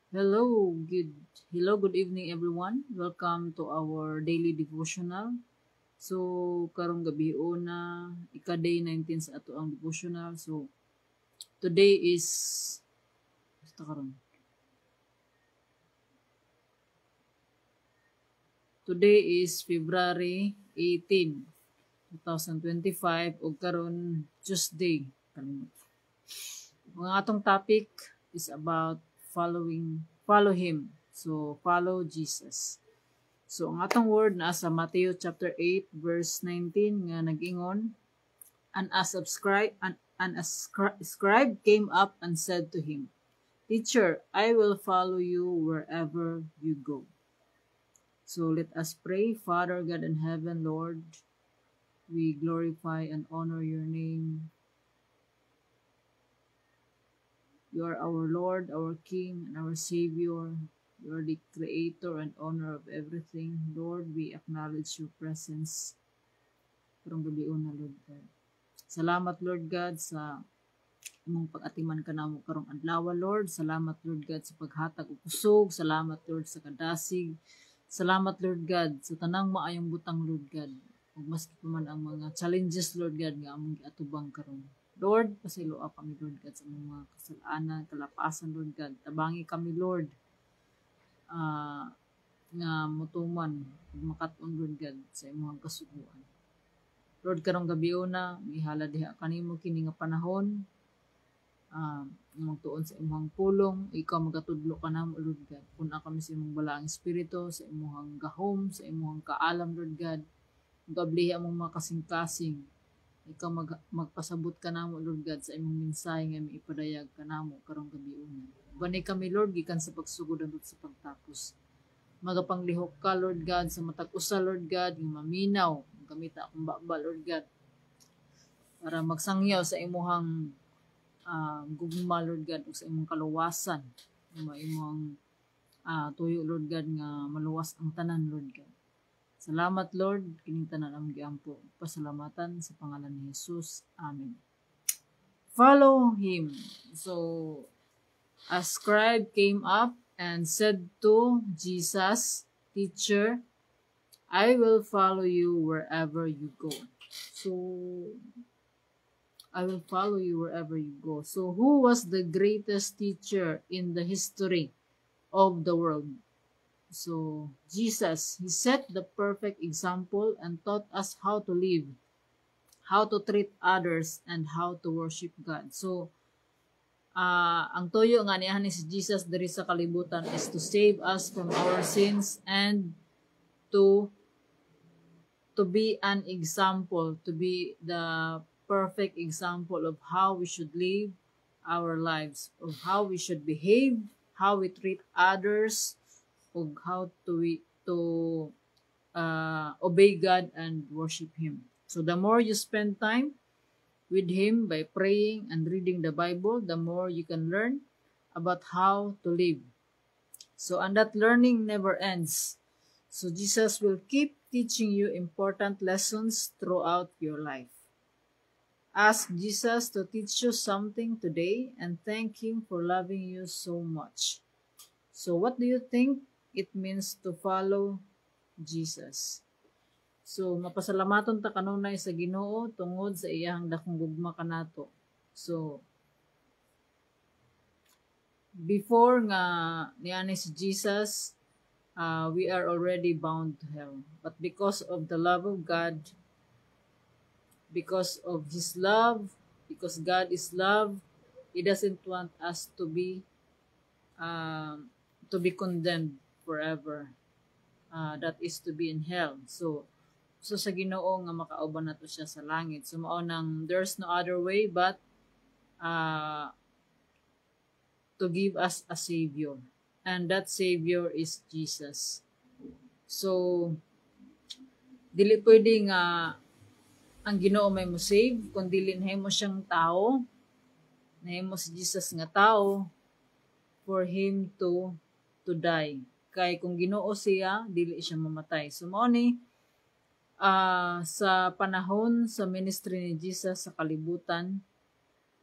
Good evening everyone. Welcome to our daily devotional. So karong gabi na ika-day 19 sa ato ang devotional. So today is basta karon. Today is February 18, 2025 ug karon Tuesday. Ang atong topic is about follow him. So follow Jesus. So, ang atong word na sa Matthew chapter 8 verse 19 nga nag-ingon, a scribe came up and said to him, Teacher, I will follow you wherever you go. So, let us pray. Father God in heaven, Lord, we glorify and honor your name. You are our Lord, our King, and our Savior. You are the creator and owner of everything. Lord, we acknowledge your presence. Karong gabi na, Lord God. Salamat, Lord God, sa imong pag-atiman ka namo karong adlaw, Lord. Salamat, Lord God, sa paghatag og kusog. Salamat, Lord, sa kadasig. Salamat, Lord God, sa tanang maayong butang, Lord God. Ug maski pa man ang mga challenges, Lord God, nga among giatubang karon. Lord, pasiloa kami, Lord God, sa among mga kasalanan, kalapasan, Lord God. Tabangi kami, Lord, nga mutuman ug makat-on, Lord God, sa imong kasuguan. Lord, karong gabi na, ihala diha kanimo kini nga panahon, magtuon sa imong pulong, ikaw magatudlo ka namo, Lord God. Puna kami sa imong balaang espiritu, sa imong gahom, sa imong kaalam, Lord God. Gablihi among mga kasing-kasing. Ikaw magpasabot ka namo, Lord God, sa imong mensahe nga maipadayag ka namo karong gabi na. Banay kami, Lord, gikan sa pagsugod hangtod sa pagtapos. Magapanglihok ka, Lord God, sa matag usa, Lord God, nga maminaw. Gamita akong baba, Lord God, para magsangyaw sa imuhang gugma, Lord God, o sa imong kaluwasan, imong tuyo, Lord God, nga maluwas ang tanan, Lord God. Salamat, Lord, kining tanan ang giampo. Pasalamatan sa pangalan ni Jesus. Amen. Follow him. So, a scribe came up and said to Jesus, Teacher, I will follow you wherever you go. So, I will follow you wherever you go. So, who was the greatest teacher in the history of the world? So, Jesus, he set the perfect example and taught us how to live, how to treat others, and how to worship God. So, ang toyo nga niya ni si Jesus diri sa kalibutan is to save us from our sins and to be an example, to be the perfect example of how we should live our lives, of how we should behave, how we treat others, of how to obey God and worship Him. So the more you spend time with Him by praying and reading the Bible, the more you can learn about how to live. So, and that learning never ends. So Jesus will keep teaching you important lessons throughout your life. Ask Jesus to teach you something today and thank Him for loving you so much. So what do you think it means to follow Jesus? So mapasalamaton ta kanunay sa Ginoo tungod sa iyang dakong gugma kanato. So before nga niani si Jesus, we are already bound to hell. But because of the love of God, because of His love, because God is love, He doesn't want us to be condemned forever. That is to be in hell. So sa Ginoo nga makauban nato siya sa langit. So mao nang there's no other way but to give us a Savior. And that Savior is Jesus. So, dili pwede nga ang Ginoo may mo save, kung dili nahimo siyang tao, nahimo si Jesus nga tao, for Him to die. Kay kung Ginoo siya, dili siya mamatay. So, mao ni, sa panahon sa ministry ni Jesus sa kalibutan,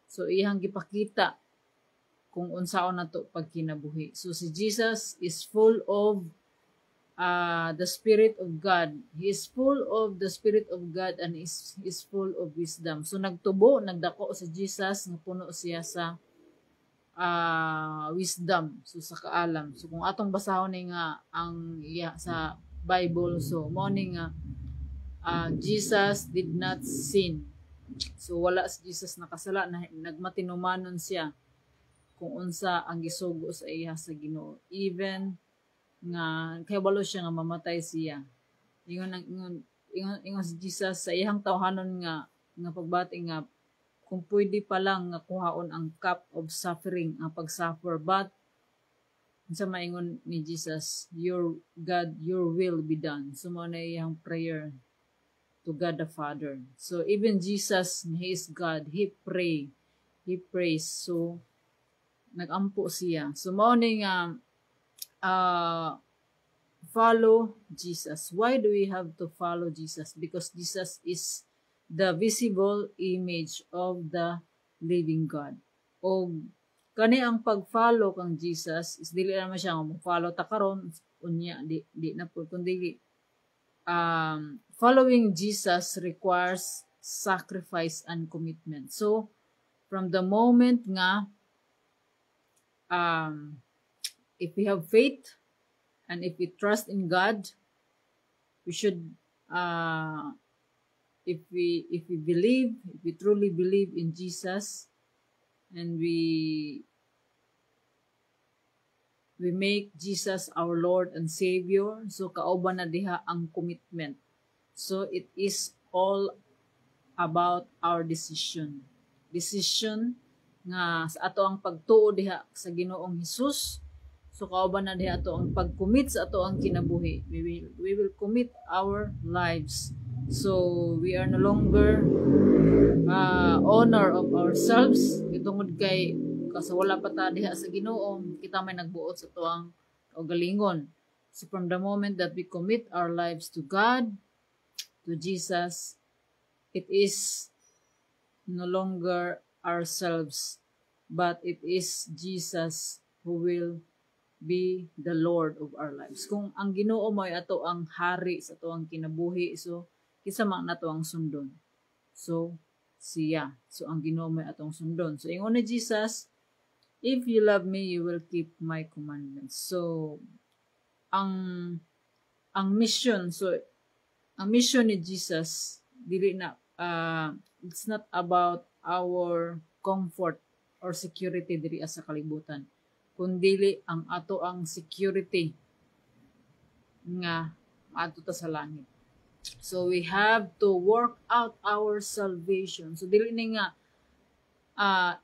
so iyang gipakita kung unsaon nato pagkinabuhi. So si Jesus is full of the Spirit of God. He is full of the Spirit of God and is full of wisdom. So nagdako si Jesus nga puno siya sa wisdom, so sa kaalam. So kung atong basahon ni nga ang sa Bible, so mo ni nga Jesus did not sin. So wala si Jesus nakasala, nagmatinumanon siya kung unsa ang gisugo sa iya sa Ginoo. Even nga kahibalo siya nga mamatay siya. Ingon si Jesus sa iyang tawhanon nga pagbati nga kung pwede pa lang nga kuhaon ang cup of suffering, ang pagsuffer, but sa maingon ni Jesus, your God, your will be done. So mo na iyang prayer to God the Father. So even Jesus, He is God, He prays. So nagampo siya. So mo ni nga follow Jesus. Why do we have to follow Jesus? Because Jesus is the visible image of the living God. O kani ang pag-follow kang Jesus is dili naman siya nga mo-follow ta karon unya di na po kundi following Jesus requires sacrifice and commitment. So from the moment nga if we have faith and if we trust in God, we should if we believe, if we truly believe in Jesus, and we make Jesus our Lord and Savior, so kauban na diha ang commitment. So it is all about our decision nga sa ato ang pagtuo diha sa Ginoong Hesus. So kauban na diha ato ang pag-commit sa ato ang kinabuhi. We will commit our lives. So we are no longer owner of ourselves. Itungod kay kasi wala pa ta diha sa Ginoo, kita may nagbuot sa tuang kaugalingon. So from the moment that we commit our lives to God, to Jesus, it is no longer ourselves, but it is Jesus who will be the Lord of our lives. Kung ang Ginoo mo ay ato ang hari sa ato ang kinabuhi, so kisa man nato ang sundon. So siya. So ang Ginoo mo ay atong sundon. So ingon ni Jesus, if you love me, you will keep my commandments. So ang mission, so ang mission ni Jesus dili na it's not about our comfort or security diri sa kalibutan, kundi ang ato ang security nga ato ta sa langit. So we have to work out our salvation. So dili ni nga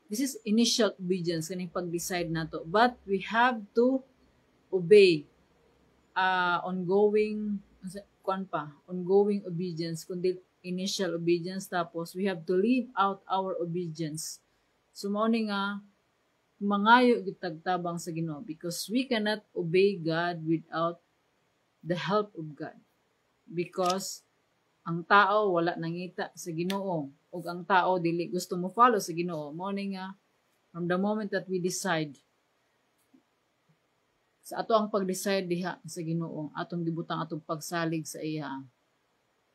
this is initial obedience kaning pag-decide nato, but we have to obey ongoing obedience, kundi initial obedience, tapos we have to live out our obedience. So mao ni nga mangayo gitagtabang sa Ginoo, because we cannot obey God without the help of God, because ang tao wala nangita sa Ginoo, ug ang tao dili gusto mo follow sa Ginoo. Mao ni nga from the moment that we decide sa ato ang pag-decide diha sa Ginoo, atong gibutang atong pagsalig sa iya.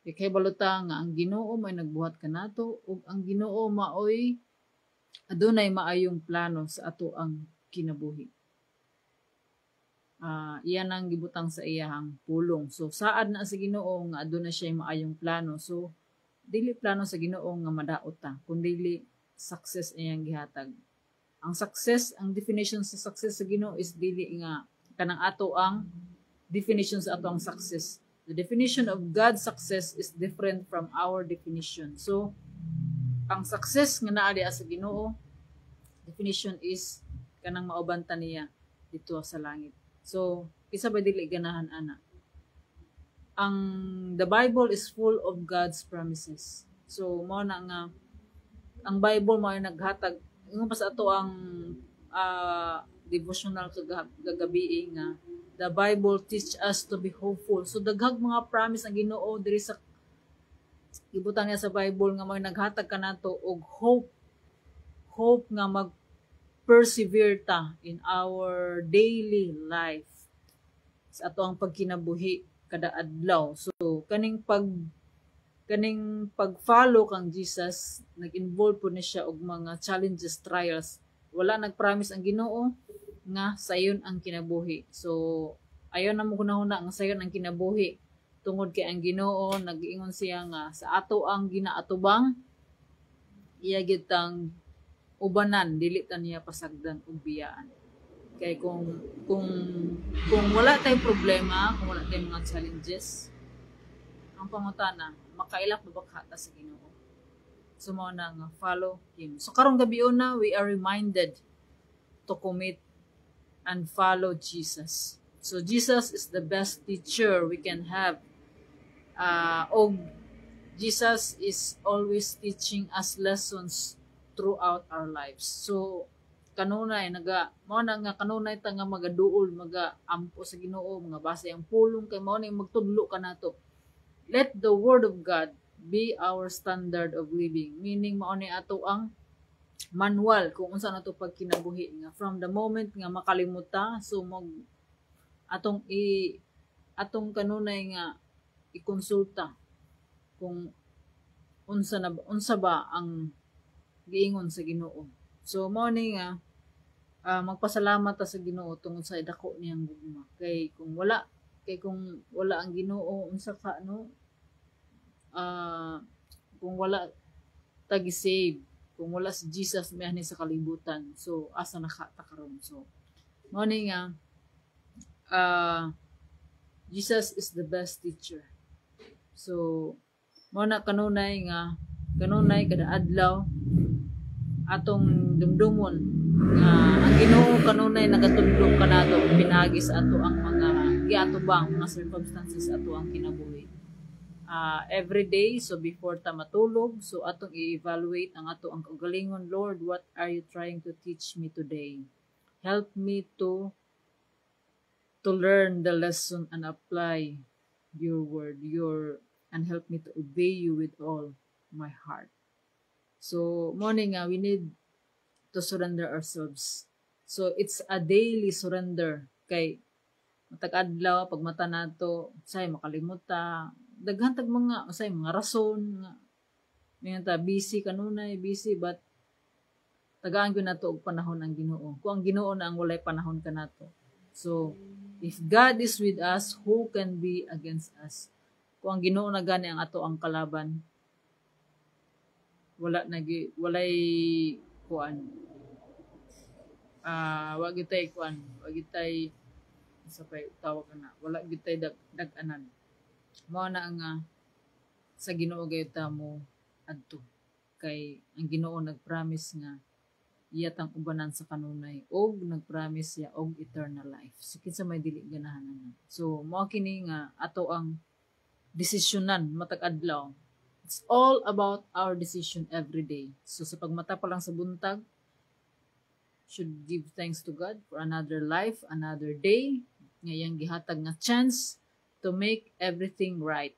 Kay baluta nga ang Ginoo may nagbuhat kanato, ug ang Ginoo maoy adunay maayong plano sa ato ang kinabuhi. Iyan ang gibutang sa iyahang pulong. So saad na sa Ginoo nga adunay siya maayong plano. So dili plano sa Ginoo nga madaot ta, kundi success iyang gihatag. Ang success, ang definition sa success sa Ginoo is dili nga kanang ato ang definition sa ato ang success. The definition of God's success is different from our definition. So ang success nga naa diha sa Ginoo, definition is kanang maubanta niya dito sa langit. So isa ba dili ganahan ana? The Bible is full of God's promises. So mao na nga ang Bible mao ay naghatag ingon pa sa ato ang devotional kagabi nga the Bible teach us to be hopeful. So daghang mga promise ang Ginoo diri sa ibutang niya sa Bible nga may naghatag kanato og hope nga mag-persevere ta in our daily life sa ato ang pagkinabuhi kada adlaw. So kaning pag-follow kang Jesus, nag-involve po ni siya og mga challenges, trials. Wala nag-promise ang Ginoo nga sayon ang kinabuhi. So ayon na mo kunahuna nga sayon ang kinabuhi. Tungod kay ang Ginoo nag-iingon siya nga sa ato ang ginaatubang iya gid tang ubanan, dili ta niya pasagdan og biyaan. Kay kung wala tayong problema, kung wala tayong mga challenges, ang pangutana, makailak ba baka ta sa Ginoo? So mao na nga follow Him. So karong gabi na we are reminded to commit and follow Jesus. So Jesus is the best teacher we can have. Og Jesus is always teaching us lessons throughout our lives. So kanunay mao na nga kanunay ta nga magaduol, ampo sa Ginoo, mga base ang pulong kay mao na magtudlo kanato. Let the word of God be our standard of living. Meaning mao ni ato ang manual kung unsa nato pagkinabuhi nga from the moment nga makalimuta, so atong kanunay nga ikonsulta kung unsa ba ang giingon sa Ginoo. So mao ni nga magpasalamat ta sa Ginoo tungod sa dako niyang gugma. Kay kung wala ang Ginoo unsa ka kung wala ta gi-save, kung wala si Jesus may sa kalibutan. So asa ta karon. So mao ni nga Jesus is the best teacher. So mao na kanunay kada adlaw atong dumdumon nga ang Ginoo kanunay nagatudlo kanato pinagi sa ato ang mga giatubang mga circumstances ato ang kinabuhi. Every day, so before ta matulog, so atong i-evaluate ang ato ang kaugalingon. Lord, what are you trying to teach me today? Help me to learn the lesson and apply your word, and help me to obey you with all my heart. So, morning we need to surrender ourselves. So, it's a daily surrender. Kay, matag-adlaw, pag mata nato, say, makalimuta, daghantag mga rason, nga, busy kanunay, but, tagaan ko na to og panahon ang Ginoo. Kung ang Ginoo na ang walay panahon ka nato. So, if God is with us, who can be against us? Kung ang Ginoo na gani ang ato ang kalaban, walay kuan. Wa gitay kuan, wa gitay sapay tawag na. Wala gitay dag-anan. Mao na ang sa Ginoo gayud ta mo adto. Kay ang Ginoo nagpromise nga iyatang ubanan sa kanunay og nagpromise siya og eternal life. So kinsa may dili ganahanan. So mao kini nga ato ang desisyonan matag adlaw. It's all about our decision every day. So sa pagmata pa lang sa buntag, should give thanks to God for another life, another day, ngayang gihatag nga chance to make everything right.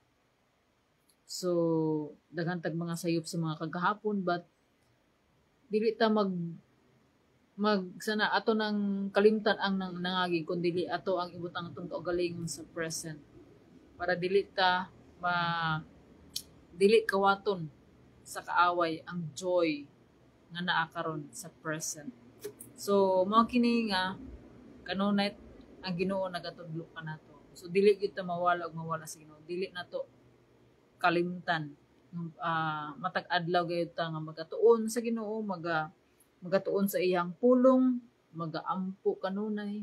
So daghantag mga sayop sa mga kagahapon, but dili ta sana ato nang kalimtan ang nangagi kundi ato ang ibutang atong kaugalingon sa present para dili kawaton sa kaaway ang joy nga naa karon sa present. So mao kini nga kanunay ang Ginoo nagatudlo kanato. So dili gyud ta mawala sa Ginoo. Dili nato kalimtan. Matag adlaw gayud ta nga magatuon sa Ginoo, magatuon sa iyang pulong, magaampo kanunay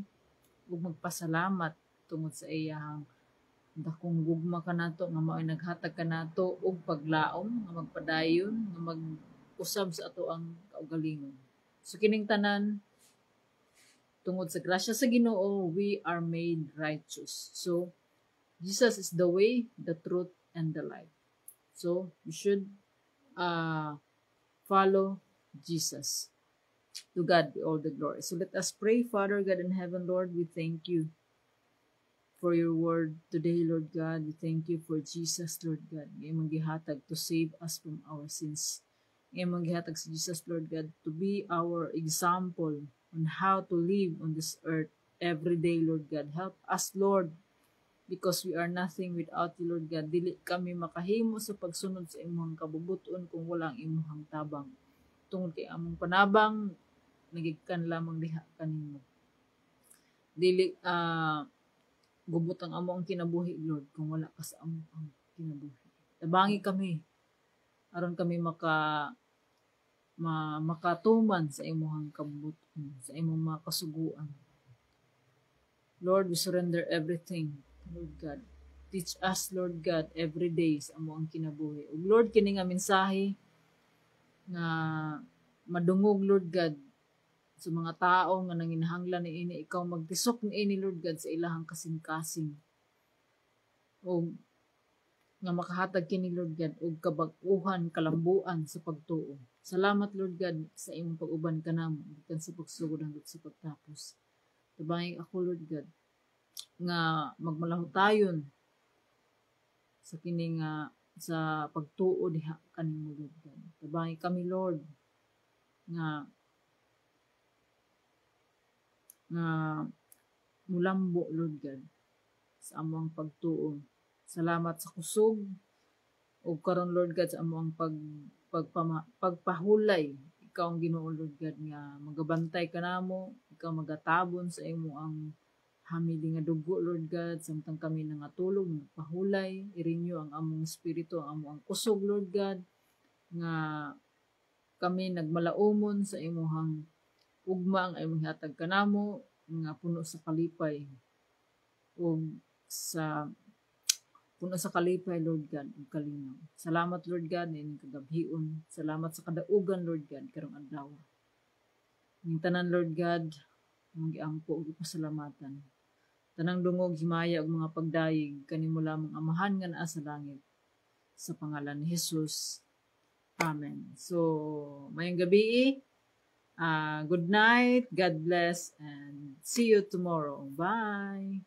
ug magpasalamat tungod sa iyang dakong gugma kanato nga mao'y naghatag kanato og paglaom nga magpadayon nga mag-usab sa ato ang kaugalingon. So kining tanan tungod sa grasya sa Ginoo we are made righteous. So Jesus is the way, the truth, and the life. So we should follow Jesus. To God be all the glory. So let us pray. Father God in heaven, Lord, we thank you for your word today, Lord God. We thank you for Jesus, Lord God. Ngayong gihatag to save us from our sins. Imong gihatag si Jesus, Lord God, to be our example on how to live on this earth every day, Lord God. Help us, Lord, because we are nothing without you, Lord God. Dili kami makahimo sa pagsunod sa imong kabubuton kung walang imong tabang. Tungod kay among panabang, nagigkan lamang diha kanimo. Dili gubot ang amo ang kinabuhi, Lord, kung wala ka sa amo ang kinabuhi. Tabangi kami aron kami makatuman sa imong kabubuton, sa imong mga kasuguan. Lord, we surrender everything, Lord God. Teach us, Lord God, every day sa amo ang kinabuhi. Ug Lord, kini nga mensahe nga madungog, Lord God, sa mga tao nga nanginahanglan niini, ikaw magtisok niini, Lord God, sa ilahang kasing-kasing. O nga makahatag kini, Lord God, og kabag-uhan, kalambuan sa pagtuo. Salamat, Lord God, sa imong pag-uban kanamo bisan sa pagsugod hangtod sa pagtapos. Tabangi ako, Lord God, nga magmalahutayon sa kini nga sa pagtuo diha kanimo, Lord God. Tabangi kami, Lord, nga mulambo, Lord God, sa among pagtuo. Salamat sa kusog o karon, Lord God, sa among pagpahulay. Ikaw ang Ginoo, Lord God, nga magabantay kanamo, ikaw magatabon sa imo ang hamili nga dugo, Lord God, samtang kami nangatulog, nagpahulay, i-renew ang among espiritu, ang among kusog, Lord God, nga kami nagmalaumon sa imuhang ugma ang imong hatag kanamo nga puno sa kalipay o sa puno sa kalipay, Lord God, ug kalinaw. Salamat, Lord God, ining kagabhion. Salamat sa kadaugan, Lord God, karong adlaw. Ning tanan, Lord God, mong giampo ug pasalamatan. Tanang dungog, himaya ug mga pagdayeg kanimo lamang amahan nga naa sa langit. Sa pangalan ni Jesus. Amen. So, mayong gabi. Good night, God bless, and see you tomorrow. Bye!